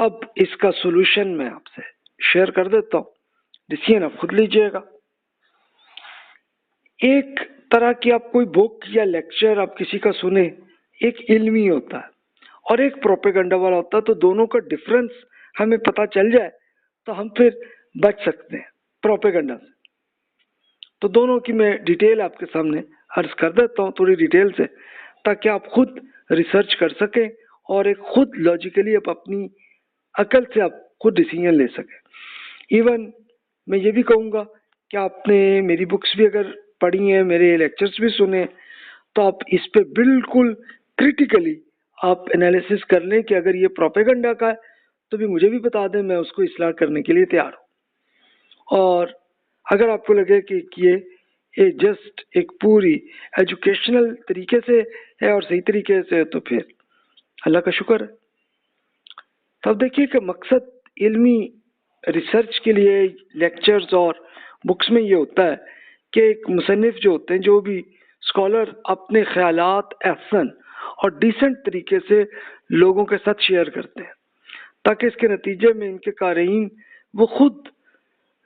اب اس کا سولوشن میں آپ سے شیئر کر دیتا ہوں، ڈیسیژن آپ خود لیجئے گا۔ ایک طرح کی آپ کوئی بک یا لیکچر آپ کسی کا سنیں، ایک علمی ہوتا ہے اور ایک پروپیگنڈا والا ہوتا ہے، تو دونوں کا ڈفرنس ہمیں پتہ چل جائے تو ہم پھر بچ سکتے ہیں پروپیگنڈا سے۔ تو دونوں کی میں ڈیٹیل آپ کے سامنے عرض کر دیتا ہوں تھوڑی ڈیٹیل سے، تاکہ آپ خود ریسرچ کر سکیں اور ایک خود لاجیکلی آپ اپنی عقل سے آپ خود ڈیسیژن لے سکیں۔ ایون میں یہ بھی کہوں گا کہ آپ نے میری بکس بھی اگر پڑھی ہیں، میرے لیکچرز بھی سنے، تو آپ اس پہ بالکل کریٹیکلی آپ انالیسس کر لیں کہ اگر یہ پروپیگنڈا کا ہے تو بھی مجھے بھی بتا دیں، میں اس کو اصلاح کرنے کے لیے تیار ہوں۔ اور اگر آپ کو لگے کہ یہ جسٹ ایک پوری ایجوکیشنل طریقے سے ہے اور صحیح طریقے سے ہے، تو پھر اللہ کا شکر ہے۔ تو اب دیکھیے کہ مقصد علمی ریسرچ کے لیے لیکچرز اور بکس میں یہ ہوتا ہے کہ ایک مصنف جو ہوتے ہیں، جو بھی اسکالر، اپنے خیالات احسن اور ڈیسنٹ طریقے سے لوگوں کے ساتھ شیئر کرتے ہیں، تاکہ اس کے نتیجے میں ان کے قارئین وہ خود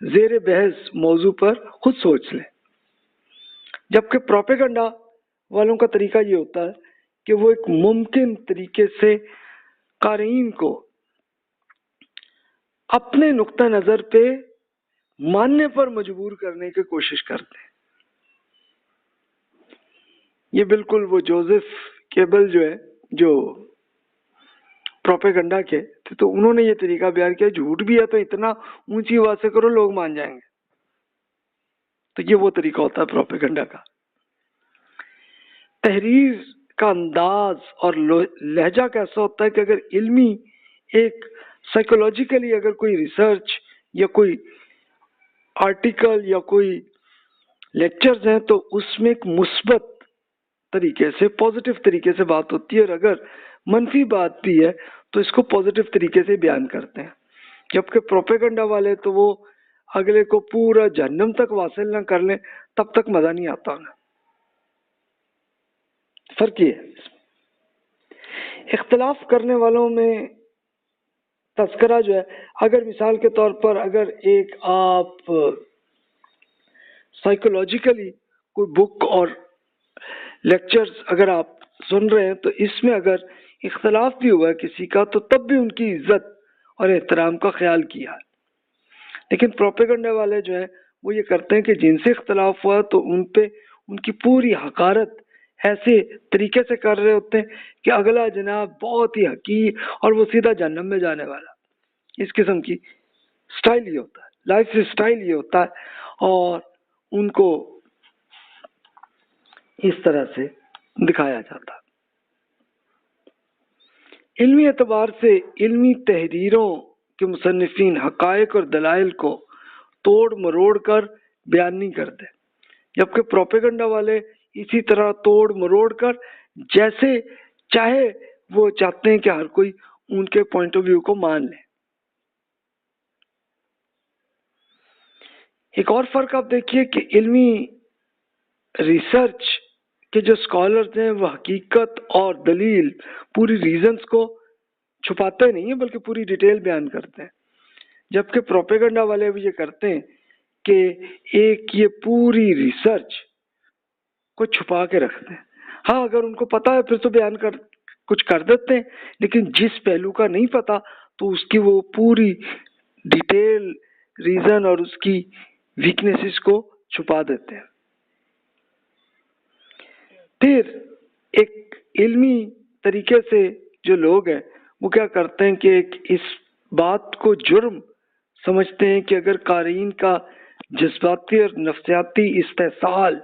زیر بحث موضوع پر خود سوچ لیں۔ جبکہ پروپیگنڈا والوں کا طریقہ یہ ہوتا ہے کہ وہ ایک ممکن طریقے سے قارئین کو اپنے نقطہ نظر پہ ماننے پر مجبور کرنے کی کوشش کرتے ہیں۔ یہ بالکل وہ جوزف کیبل جو ہے، جو پروپیگنڈا کے تھے، تو انہوں نے یہ طریقہ بیان کیا، جھوٹ بھی ہے تو اتنا اونچی آواز سے کرو لوگ مان جائیں گے۔ تو یہ وہ طریقہ ہوتا ہے پروپیگنڈا کا۔ تحریر کا انداز اور لہجہ کیسا ہوتا ہے کہ اگر علمی ایک سائیکولوجیکلی اگر کوئی ریسرچ یا کوئی آرٹیکل یا کوئی لیکچرز ہیں تو اس میں ایک مثبت طریقے سے، پازیٹیو طریقے سے بات ہوتی ہے، اور اگر منفی بات بھی ہے تو اس کو پازیٹیو طریقے سے بیان کرتے ہیں۔ جبکہ پروپیگنڈا والے تو وہ اگلے کو پورا جہنم تک واصل نہ کر لیں تب تک مزہ نہیں آتا انہیں۔ فرق یہ ہے۔ اختلاف کرنے والوں میں تذکرہ جو ہے، اگر مثال کے طور پر اگر ایک آپ سائیکولوجیکلی کوئی بک اور لیکچرز اگر آپ سن رہے ہیں تو اس میں اگر اختلاف بھی ہوا ہے کسی کا تو تب بھی ان کی عزت اور احترام کا خیال کیا ہے۔ لیکن پروپیگنڈا والے جو ہیں وہ یہ کرتے ہیں کہ جن سے اختلاف ہوا تو ان پہ ان کی پوری حقارت ایسے طریقے سے کر رہے ہوتے ہیں کہ اگلا جناب بہت ہی حقیر اور وہ سیدھا جہنم میں جانے والا۔ اس قسم کی سٹائل یہ ہوتا ہے، لائف سٹائل یہ ہوتا ہے، اور ان کو اس طرح سے دکھایا جاتا ہے۔ علمی اعتبار سے علمی تحریروں کے مصنفین حقائق اور دلائل کو توڑ مروڑ کر بیان نہیں کرتے، جبکہ پروپیگنڈا والے اسی طرح توڑ مروڑ کر جیسے چاہے وہ چاہتے ہیں کہ ہر کوئی ان کے پوائنٹ آف ویو کو مان لے۔ ایک اور فرق آپ دیکھیے کہ علمی ریسرچ کے جو اسکالرز ہیں وہ حقیقت اور دلیل پوری ریزنز کو چھپاتے نہیں ہیں بلکہ پوری ڈیٹیل بیان کرتے ہیں، جبکہ پروپیگنڈا والے بھی یہ کرتے ہیں کہ ایک یہ پوری ریسرچ کو چھپا کے رکھتے ہیں۔ ہاں اگر ان کو پتا ہے پھر تو بیان کچھ کر دیتے ہیں، لیکن جس پہلو کا نہیں پتا تو اس کی وہ پوری ڈیٹیل ریزن اور اس کی ویکنیسز کو چھپا دیتے ہیں۔ پھر ایک علمی طریقے سے جو لوگ ہیں وہ کیا کرتے ہیں کہ اس بات کو جرم سمجھتے ہیں کہ اگر قارئین کا جذباتی اور نفسیاتی استحصال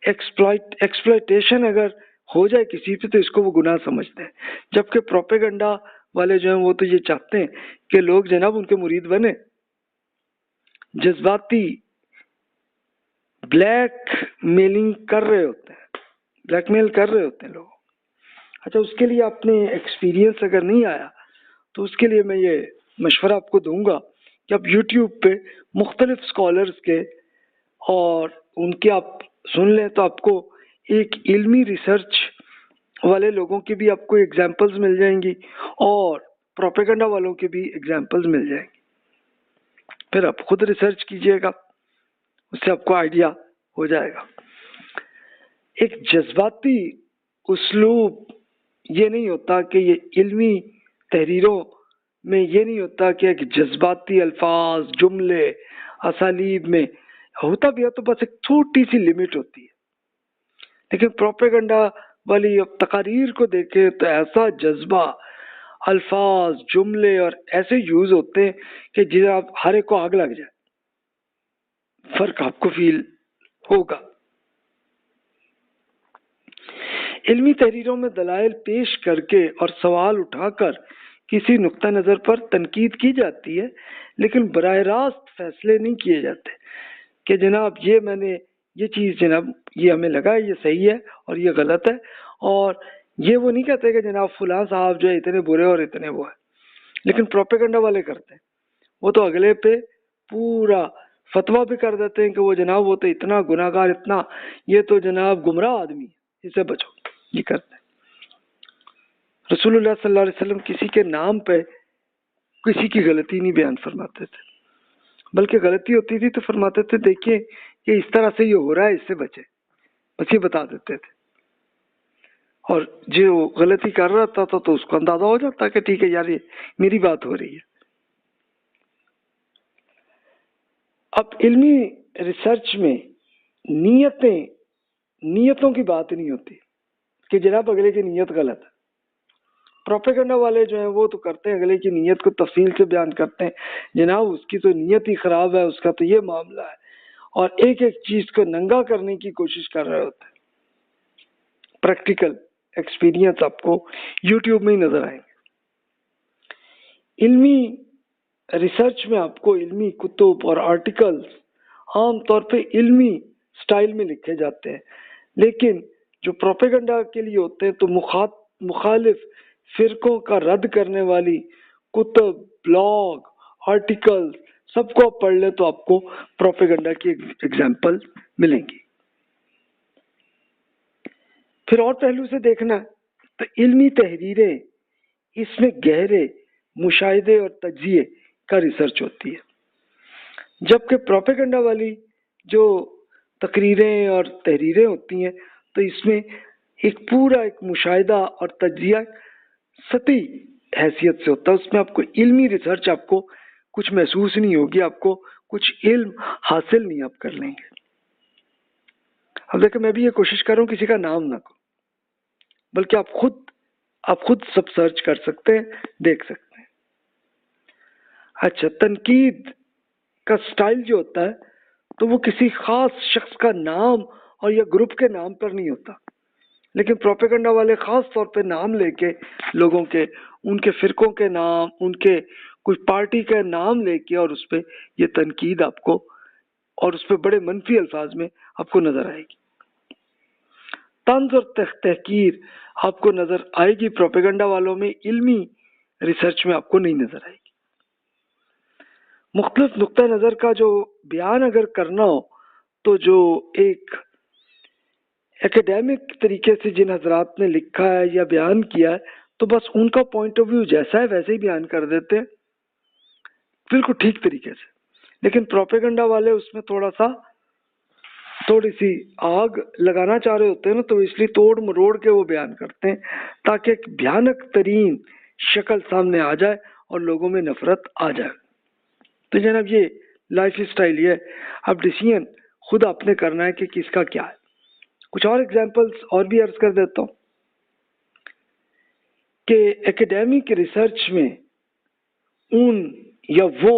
ایکسپلائٹیشن اگر ہو جائے کسی پہ تو اس کو وہ گناہ سمجھتے ہیں، جبکہ پروپیگنڈا والے جو ہیں وہ تو یہ چاہتے ہیں کہ لوگ جناب ان کے مرید بنے، جذباتی بلیک میلنگ کر رہے ہوتے ہیں، بلیک میل کر رہے ہوتے ہیں لوگ۔ اچھا، اس کے لیے اپنے ایکسپیرینس اگر نہیں آیا تو اس کے لیے میں یہ مشورہ آپ کو دوں گا کہ آپ یوٹیوب پہ مختلف اسکالرز کے اور ان کے آپ سن لیں تو آپ کو ایک علمی ریسرچ والے لوگوں کی بھی آپ کو ایگزامپلز مل جائیں گی، اور پروپیگنڈا والوں کے بھی ایگزامپلز مل جائیں گے. پھر آپ خود ریسرچ کیجئے گا, اس سے آپ کو آئیڈیا ہو جائے گا. ایک جذباتی اسلوب یہ نہیں ہوتا کہ یہ علمی تحریروں میں یہ نہیں ہوتا کہ ایک جذباتی الفاظ جملے اسالیب میں ہوتا بھی ہے تو بس ایک چھوٹی سی لمٹ ہوتی ہے. لیکن پروپیگنڈا والی تقاریر کو دیکھیں تو ایسا جذبہ الفاظ جملے اور ایسے یوز ہوتے ہیں کہ جنہیں آپ ہر ایک کو آگ لگ جائے. فرق آپ کو فیل ہوگا. علمی تحریروں میں دلائل پیش کر کے اور سوال اٹھا کر کسی نقطہ نظر پر تنقید کی جاتی ہے، لیکن براہ راست فیصلے نہیں کیے جاتے کہ جناب یہ میں نے یہ چیز جناب یہ ہمیں لگا ہے یہ صحیح ہے اور یہ غلط ہے، اور یہ وہ نہیں کہتے کہ جناب فلاں صاحب جو ہے اتنے برے اور اتنے وہ ہیں. لیکن پروپیگنڈا والے کرتے ہیں، وہ تو اگلے پہ پورا فتویٰ بھی کر دیتے ہیں کہ وہ جناب وہ تو اتنا گناہ گار، اتنا یہ تو جناب گمراہ آدمی ہے، اسے بچو. یہ کرتے ہیں. رسول اللہ صلی اللہ علیہ وسلم کسی کے نام پہ کسی کی غلطی نہیں بیان فرماتے تھے، بلکہ غلطی ہوتی تھی تو فرماتے تھے دیکھیے کہ اس طرح سے یہ ہو رہا ہے، اس سے بچے، بس یہ بتا دیتے تھے. اور جو غلطی کر رہا تھا تو اس کو اندازہ ہو جاتا کہ ٹھیک ہے یار یہ میری بات ہو رہی ہے. اب علمی ریسرچ میں نیتوں کی بات نہیں ہوتی کہ جناب اگلے کی نیت غلط ہے. پروپیگنڈا والے جو ہیں وہ تو کرتے ہیں اگلے کی نیت کو تفصیل سے بیان کرتے ہیں، جناب اس کی تو نیت ہی خراب ہے، اس کا تو یہ معاملہ ہے، اور ایک ایک چیز کو ننگا کرنے کی کوشش کر رہے ہوتے ہیں. پریکٹیکل ایکسپیرینس آپ کو یوٹیوب میں ہی نظر آئیں گے. علمی ریسرچ میں آپ کو علمی کتب اور آرٹیکلز عام طور پہ علمی سٹائل میں لکھے جاتے ہیں، لیکن جو پروپیگنڈا کے لیے ہوتے ہیں تو مخالف فرقوں کا رد کرنے والی کتب، بلاگ، آرٹیکل سب کو آپ پڑھ لیں تو آپ کو پروپیگنڈا کی ایگزامپل ملیں گی. پھر اور پہلو سے دیکھنا تو علمی تحریریں اس میں گہرے مشاہدے اور تجزیے کا ریسرچ ہوتی ہے، جبکہ پروپیگنڈا والی جو تقریریں اور تحریریں ہوتی ہیں تو اس میں ایک پورا ایک مشاہدہ اور تجزیہ سطحی حیثیت سے ہوتا ہے. اس میں آپ کو علمی ریسرچ آپ کو کچھ محسوس نہیں ہوگی، آپ کو کچھ علم حاصل نہیں آپ کر لیں گے. اب دیکھیں میں بھی یہ کوشش کر رہا ہوں کسی کا نام نہ کہوں، بلکہ آپ خود سب سرچ کر سکتے ہیں، دیکھ سکتے ہیں. اچھا، تنقید کا سٹائل جو ہوتا ہے تو وہ کسی خاص شخص کا نام اور یا گروپ کے نام پر نہیں ہوتا، لیکن پروپیگنڈا والے خاص طور پہ نام لے کے لوگوں کے، ان کے فرقوں کے نام، ان کے کچھ پارٹی کا نام لے کے اور اس پہ یہ تنقید آپ کو، اور اس پہ بڑے منفی الفاظ میں آپ کو نظر آئے گی. طنز اور تحقیر آپ کو نظر آئے گی پروپیگنڈا والوں میں، علمی ریسرچ میں آپ کو نہیں نظر آئے گی. مختلف نقطہ نظر کا جو بیان اگر کرنا ہو تو جو ایک ایکیڈیمک طریقے سے جن حضرات نے لکھا ہے یا بیان کیا ہے تو بس ان کا پوائنٹ آف ویو جیسا ہے ویسے ہی بیان کر دیتے ہیں بالکل ٹھیک طریقے سے. لیکن پروپیگنڈا والے اس میں تھوڑی سی آگ لگانا چاہ رہے ہوتے ہیں نا، تو اس لیے توڑ مروڑ کے وہ بیان کرتے ہیں تاکہ ایک بھیانک ترین شکل سامنے آ جائے اور لوگوں میں نفرت آ جائے. تو جناب یہ لائف اسٹائل یہ ہے، اب ڈیسیژن خود آپ نے کرنا ہے کہ کس کا کیا ہے. کچھ اور ایگزامپلس اور بھی عرض کر دیتا ہوں کہ ایکیڈیمک ریسرچ میں اون یا وہ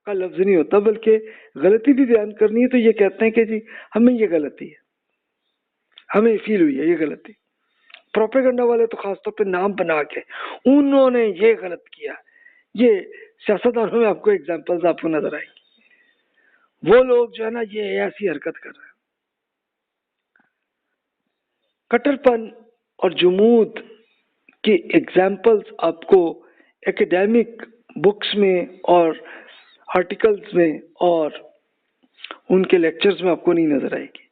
کا لفظ نہیں ہوتا، بلکہ غلطی بھی بیان کرنی ہے تو یہ کہتے ہیں کہ جی ہمیں یہ غلطی ہے، ہمیں فیل ہوئی ہے یہ غلطی. پروپیگنڈا والے تو خاص طور پہ نام بنا کے انہوں نے یہ غلط کیا. یہ سیاستدانوں میں آپ کو ایگزامپلز آپ کو نظر آئیں گی، وہ لوگ جو ہے نا یہ ایسی حرکت کر رہے ہیں. کٹر پن اور جمود کی ایگزامپلز آپ کو ایکیڈیمک بکس میں اور آرٹیکلز میں اور ان کے لیکچرز میں آپ کو نہیں نظر آئے گی،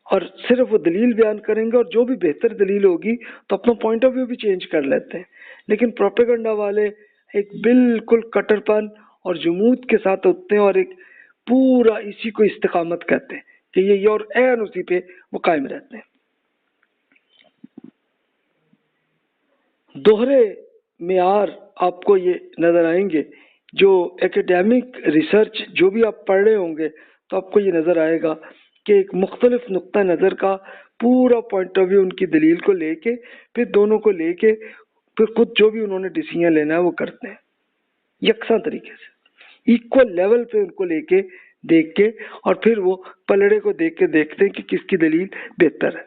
اور صرف وہ دلیل بیان کریں گے اور جو بھی بہتر دلیل ہوگی تو اپنا پوائنٹ آف ویو بھی چینج کر لیتے ہیں، لیکن پروپیگنڈا والے ایک بالکل کٹرپن اور جمود کے ساتھ ہوتے ہیں اور ایک پورا اسی کو استقامت کہتے ہیں کہ یہ اور عین اسی پہ وہ قائم رہتے ہیں. دوہرے معیار آپ کو یہ نظر آئیں گے. جو ایکیڈیمک ریسرچ جو بھی آپ پڑھ رہے ہوں گے تو آپ کو یہ نظر آئے گا کہ ایک مختلف نقطہ نظر کا پورا پوائنٹ آف ویو ان کی دلیل کو لے کے پھر دونوں کو لے کے پھر خود جو بھی انہوں نے ڈیسیژن لینا ہے وہ کرتے ہیں یکساں طریقے سے, ایکول لیول پہ ان کو لے کے دیکھ کے, اور پھر وہ پلڑے کو دیکھ کے دیکھتے ہیں کہ کس کی دلیل بہتر ہے.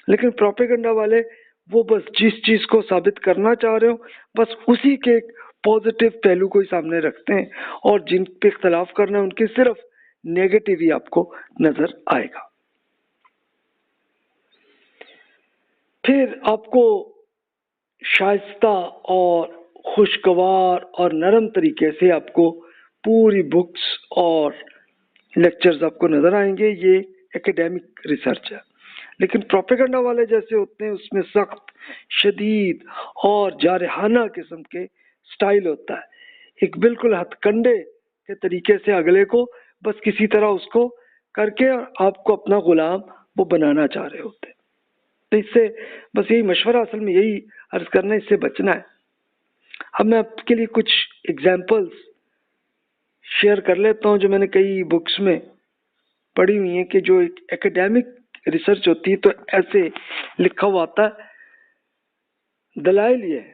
لیکن پروپیگنڈا والے وہ بس جس چیز کو ثابت کرنا چاہ رہے ہو بس اسی کے ایک پازیٹیو پہلو کو ہی سامنے رکھتے ہیں, اور جن پہ اختلاف کرنا ہے ان کے صرف نیگیٹو ہی آپ کو نظر آئے گا. پھر آپ کو شائستہ اور خوشگوار اور نرم طریقے سے آپ کو پوری بکس اور لیکچرز آپ کو نظر آئیں گے. یہ ایکیڈیمک ریسرچ ہے. لیکن پروپیگنڈا والے جیسے ہوتے ہیں اس میں سخت, شدید اور جارحانہ قسم کے سٹائل ہوتا ہے. ایک بالکل ہتھ کنڈے کے طریقے سے اگلے کو بس کسی طرح اس کو کر کے آپ کو اپنا غلام وہ بنانا چاہ رہے ہوتے ہیں. تو اس سے بس یہی مشورہ اصل میں یہی عرض کرنا ہے, اس سے بچنا ہے. اب میں آپ کے لیے کچھ ایگزامپلس شیئر کر لیتا ہوں جو میں نے کئی بکس میں پڑھی ہوئی ہیں کہ جو ایک ایکیڈیمک ریسرچ ہوتی ہے تو ایسے لکھا ہوا آتا ہے, دلائل یہ ہے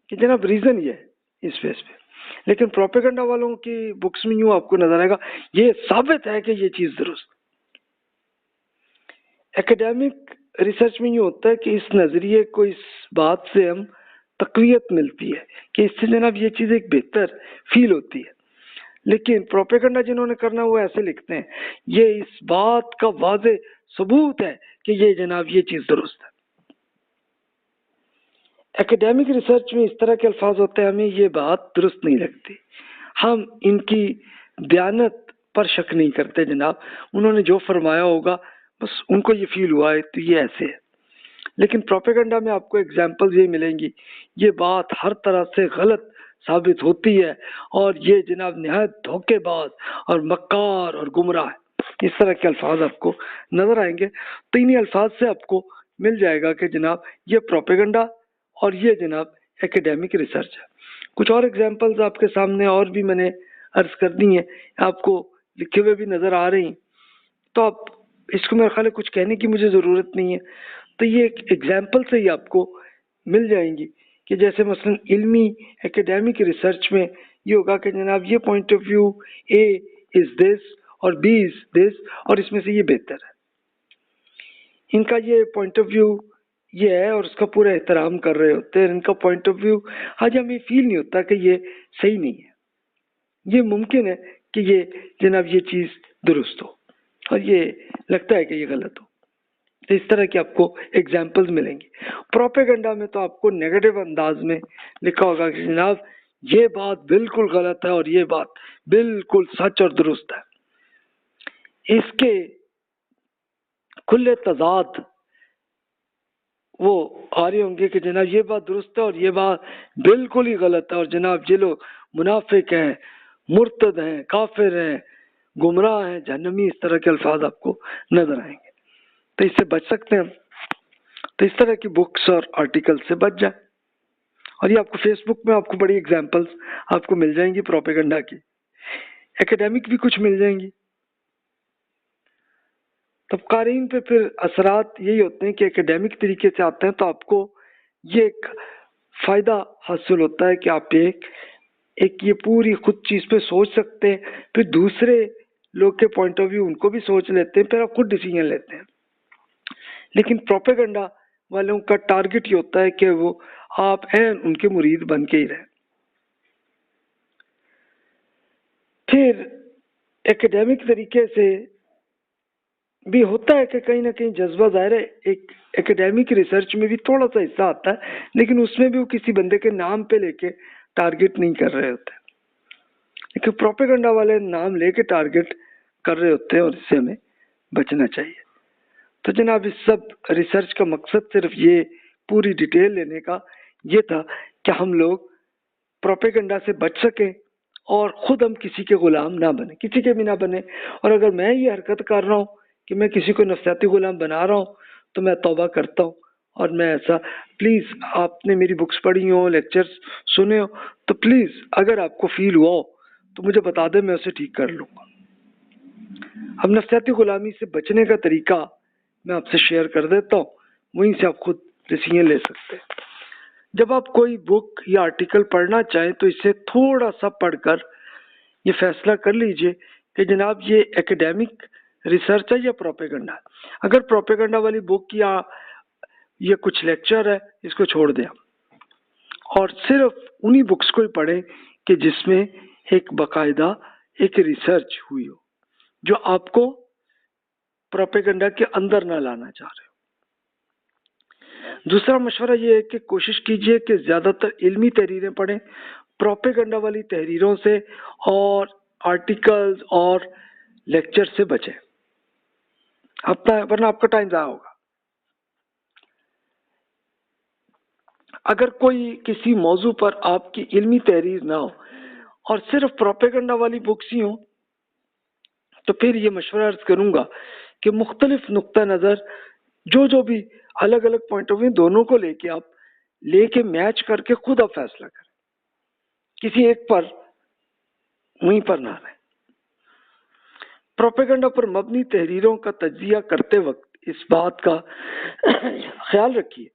کہ جناب ریزن یہ ہے اس فیس پہ. لیکن پروپیگنڈا والوں کی بکس میں یوں آپ کو نظر آئے گا یہ ثابت ہے کہ یہ چیز درست. ایکیڈیمک ریسرچ میں یوں ہوتا ہے کہ اس نظریے کو, اس بات سے ہم تقویت ملتی ہے کہ اس سے جناب یہ چیز ایک بہتر فیل ہوتی ہے. لیکن پروپیگنڈا جنہوں نے کرنا وہ ایسے لکھتے ہیں یہ اس بات کا واضح ثبوت ہے کہ یہ جناب یہ چیز درست ہے. ایکیڈیمک ریسرچ میں اس طرح کے الفاظ ہوتے ہیں ہمیں یہ بات درست نہیں لگتی, ہم ان کی دیانت پر شک نہیں کرتے جناب, انہوں نے جو فرمایا ہوگا بس ان کو یہ فیل ہوا ہے تو یہ ایسے ہے. لیکن پروپیگنڈا میں آپ کو ایگزامپل یہ ملیں گی یہ بات ہر طرح سے غلط ثابت ہوتی ہے اور یہ جناب نہایت دھوکے باز اور مکار اور گمراہ ہے. اس طرح کے الفاظ آپ کو نظر آئیں گے. تو انہی الفاظ سے آپ کو مل جائے گا کہ جناب یہ پروپیگنڈا اور یہ جناب ایکیڈیمک ریسرچ ہے. کچھ اور ایگزامپلز آپ کے سامنے اور بھی میں نے عرض کر دی ہیں, آپ کو لکھے ہوئے بھی نظر آ رہی ہیں, تو آپ اس کو میرے خیال ہے کچھ کہنے کی مجھے ضرورت نہیں ہے. تو یہ ایک ایگزامپل سے ہی آپ کو مل جائیں گی کہ جیسے مثلا علمی ایکیڈیمک ریسرچ میں یہ ہوگا کہ جناب یہ پوائنٹ آف ویو اے از دس اور بی از دس اور اس میں سے یہ بہتر ہے, ان کا یہ پوائنٹ آف ویو یہ ہے اور اس کا پورا احترام کر رہے ہوتے ہیں. ان کا پوائنٹ آف ویو آج ہمیں فیل نہیں ہوتا کہ یہ صحیح نہیں ہے, یہ ممکن ہے کہ یہ جناب یہ چیز درست ہو اور یہ لگتا ہے کہ یہ غلط ہو. تو اس طرح کی آپ کو ایگزامپلز ملیں گی. پروپیگنڈا میں تو آپ کو نیگیٹو انداز میں لکھا ہوگا کہ جناب یہ بات بالکل غلط ہے اور یہ بات بالکل سچ اور درست ہے. اس کے کھلے تضاد وہ آ رہے ہوں گے کہ جناب یہ بات درست ہے اور یہ بات بالکل ہی غلط ہے, اور جناب یہ لوگ منافق ہیں, مرتد ہیں, کافر ہیں, گمراہ ہیں, جہنمی, اس طرح کے الفاظ آپ کو نظر آئیں گے. تو اس سے بچ سکتے ہیں ہم. تو اس طرح کی بکس اور آرٹیکل سے بچ جائیں. اور یہ آپ کو فیس بک میں آپ کو بڑی ایگزامپلس آپ کو مل جائیں گی پروپیگنڈا کی, ایکیڈیمک بھی کچھ مل جائیں گی. تب قارئین پہ پھر اثرات یہی ہوتے ہیں کہ ایکیڈیمک طریقے سے آتے ہیں تو آپ کو یہ ایک فائدہ حاصل ہوتا ہے کہ آپ ایک یہ پوری خود چیز پہ سوچ سکتے ہیں, پھر دوسرے لوگ کے پوائنٹ آف ویو ان کو بھی سوچ لیتے ہیں, پھر آپ خود ڈیسیژن لیتے ہیں. لیکن پروپیگنڈا والوں کا ٹارگٹ یہ ہوتا ہے کہ وہ آپ عین ان کے مرید بن کے ہی رہیں. پھر ایکیڈیمک طریقے سے بھی ہوتا ہے کہ کہیں نہ کہیں جذبہ ظاہر ہے, ایک ایکیڈیمک ریسرچ میں بھی تھوڑا سا حصہ آتا ہے, لیکن اس میں بھی وہ کسی بندے کے نام پہ لے کے ٹارگٹ نہیں کر رہے ہوتے, لیکن پروپیگنڈا والے نام لے کے ٹارگٹ کر رہے ہوتے ہیں اور اس سے ہمیں بچنا چاہیے. تو جناب اس سب ریسرچ کا مقصد صرف یہ پوری ڈیٹیل لینے کا یہ تھا کہ ہم لوگ پروپیگنڈا سے بچ سکیں اور خود ہم کسی کے غلام نہ بنے، کسی کے بھی نہ بنے. اور اگر میں یہ حرکت کر رہا ہوں کہ میں کسی کو نفسیاتی غلام بنا رہا ہوں تو میں توبہ کرتا ہوں. اور میں ایسا، پلیز آپ نے میری بکس پڑھی ہوں، لیکچرز سنے ہو، تو پلیز اگر آپ کو فیل ہوا ہو تو مجھے بتا دیں، میں اسے ٹھیک کر لوں گا. اب نفسیاتی غلامی سے بچنے کا طریقہ میں آپ سے شیئر کر دیتا ہوں، وہیں سے آپ خود ڈیسیژن لے سکتے ہیں. جب آپ کوئی بک یا آرٹیکل پڑھنا چاہیں تو اسے تھوڑا سا پڑھ کر یہ فیصلہ کر لیجئے کہ جناب یہ ایکیڈیمک ریسرچ ہے یا پروپیگنڈا. اگر پروپیگنڈا والی بک یا یہ کچھ لیکچر ہے، اس کو چھوڑ دیں اور صرف انہی بکس کو ہی پڑھیں کہ جس میں ایک باقاعدہ ایک ریسرچ ہوئی ہو، جو آپ کو پروپیگنڈا کے اندر نہ لانا چاہ رہے ہو. دوسرا مشورہ یہ ہے کہ کوشش کیجئے کہ زیادہ تر علمی تحریریں پڑھیں، پروپیگنڈا والی تحریروں سے اور آرٹیکلز اور لیکچر سے بچیں، ورنہ آپ کا ٹائم ضائع ہوگا. اگر کوئی کسی موضوع پر آپ کی علمی تحریر نہ ہو اور صرف پروپیگنڈا والی بکس ہی ہوں تو پھر یہ مشورہ عرض کروں گا کہ مختلف نقطہ نظر جو بھی الگ الگ پوائنٹ آف ویو دونوں کو لے کے میچ کر کے خود آپ فیصلہ کریں، کسی ایک پر وہیں پر نہ رہیں. پروپیگنڈا پر مبنی تحریروں کا تجزیہ کرتے وقت اس بات کا خیال رکھیے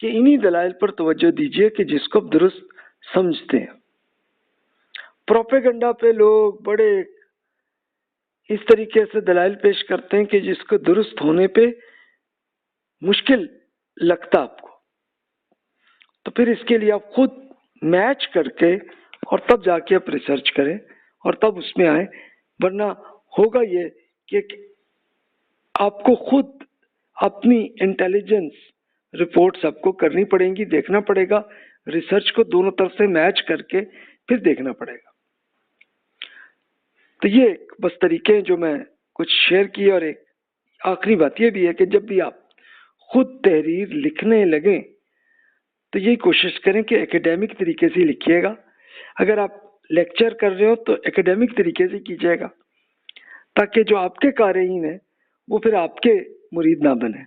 کہ انہی دلائل پر توجہ دیجیے کہ جس کو آپ درست سمجھتے ہیں. پروپیگنڈا پہ لوگ بڑے اس طریقے سے دلائل پیش کرتے ہیں کہ جس کو درست ہونے پہ مشکل لگتا آپ کو، تو پھر اس کے لیے آپ خود میچ کر کے اور تب جا کے آپ ریسرچ کریں اور تب اس میں آئیں. ورنہ ہوگا یہ کہ آپ کو خود اپنی انٹیلیجنس رپورٹس آپ کو کرنی پڑیں گی، دیکھنا پڑے گا، ریسرچ کو دونوں طرف سے میچ کر کے پھر دیکھنا پڑے گا. تو یہ بس طریقے جو میں کچھ شیئر کیے. اور ایک آخری بات یہ بھی ہے کہ جب بھی آپ خود تحریر لکھنے لگیں تو یہی کوشش کریں کہ ایکیڈیمک طریقے سے لکھیے گا. اگر آپ لیکچر کر رہے ہو تو ایکیڈیمک طریقے سے کیجیے گا تاکہ جو آپ کے قارئین ہیں وہ پھر آپ کے مرید نہ بنیں.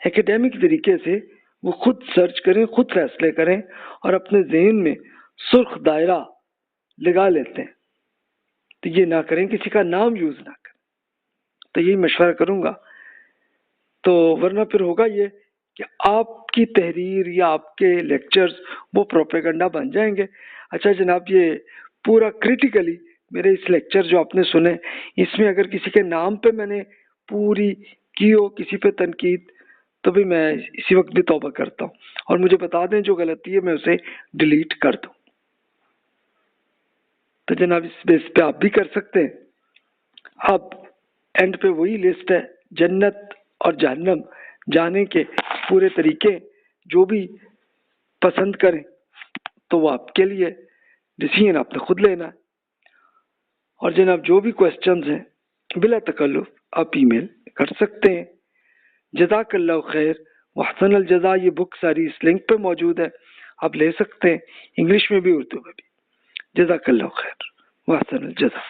ایکیڈیمک طریقے سے وہ خود سرچ کریں، خود فیصلے کریں اور اپنے ذہن میں سرخ دائرہ لگا لیتے ہیں. تو یہ نہ کریں، کسی کا نام یوز نہ کریں. تو یہی مشورہ کروں گا. تو ورنہ پھر ہوگا یہ کہ آپ کی تحریر یا آپ کے لیکچرز وہ پروپیگنڈا بن جائیں گے. اچھا جناب، یہ پورا کریٹیکلی میرے اس لیکچر جو آپ نے سنے، اس میں اگر کسی کے نام پہ میں نے پوری کی ہو، کسی پہ تنقید، تو بھی میں اسی وقت بھی توبہ کرتا ہوں اور مجھے بتا دیں جو غلطی ہے میں اسے ڈیلیٹ کر دوں. تو جناب اس بیس پہ آپ بھی کر سکتے ہیں. اب اینڈ پہ وہی لسٹ ہے، جنت اور جہنم جانے کے پورے طریقے جو بھی پسند کریں تو وہ آپ کے لیے ڈیسیژن آپ نے خود لینا ہے. اور جناب جو بھی کوسچنز ہیں بلا تکلف آپ ای میل کر سکتے ہیں. جزاک اللہ خیر واحسن الجزا. یہ بک ساری اس لنک پہ موجود ہے، آپ لے سکتے ہیں، انگلش میں بھی اردو میں بھی. جزاک اللہ خیر واحسن الجزا.